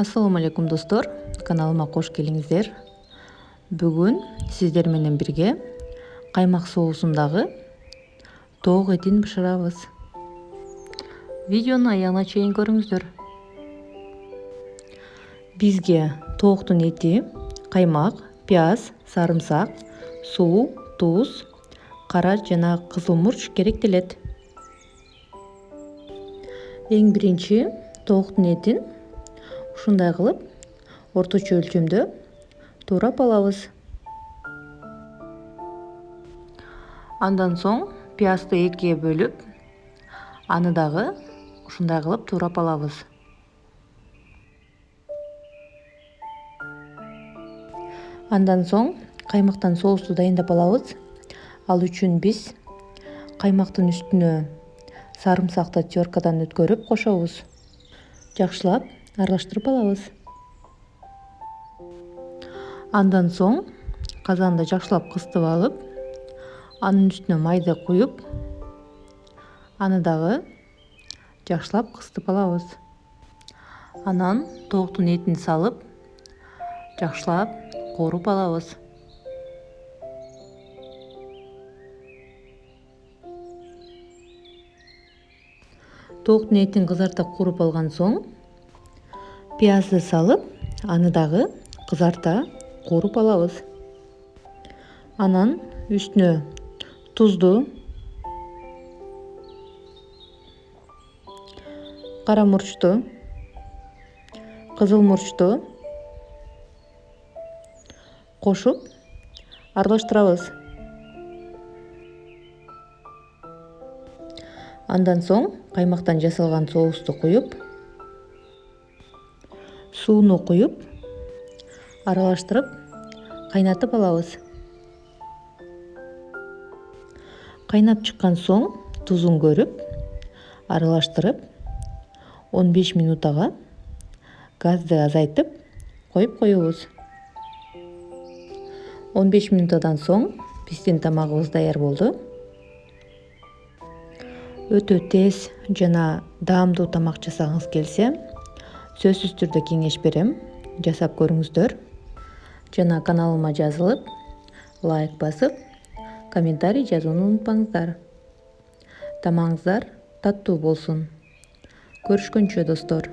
Ассаламу алейкум достор, каналыма кош келиңиздер. Бүгүн сиздер менен бирге каймак соусундагы тоок этин бышырабыз. Видеону аягына чейин көрүңүздөр. Бизге тооктун эти, каймак, пияз, сарымсак, суу, туз, кара жана кызыл мурч керектелет. Эң биринчи тооктун этин ушундай кылып орточо өлчөмдө туурап алабыз. Андан соң пиязды экиге бөлүп, аны дагы ушундай кылып туурап алабыз. Андан соң каймактан соусту дайындап алабыз. Ал үчүн биз каймактын үстүнө сарымсакты теркадан өткөрүп кошобуз. Жакшылап аралаштырып алабыз. Андан соң казанды жакшылап кыстап алып, анын үстүнө майды куюп, аны дагы жакшылап кыстап алабыз. Анан тооктун этин салып, жакшылап кооруп алабыз. Тооктун этин кызарта кууруп алган соң пиязды салып, аны дагы кызарта кууруп алабыз. Анан үстүнө тузду, кара мурчту, кызыл мурчту кошуп аралаштырабыз. Андан соң каймактан жасалган соусту куюп, сууну куюп, аралаштырып, кайнатып алабыз. Кайнап чыккан соң тузун көрүп, аралаштырып, 15 минутага газды азайтып коюп коебуз. 15 минутадан соң биздин тамагыбыз даяр болду. Өтө тез жана даамдуу тамак жасагыңыз келсе, сөзсүз түрдө кеңеш берем, жасап көрүңүздөр. Жана каналыма жазылып, лайк басып, комментарий жазууну унутпаңыздар. Тамагыңыздар таттуу болсун. Көрүшкөнчө достор.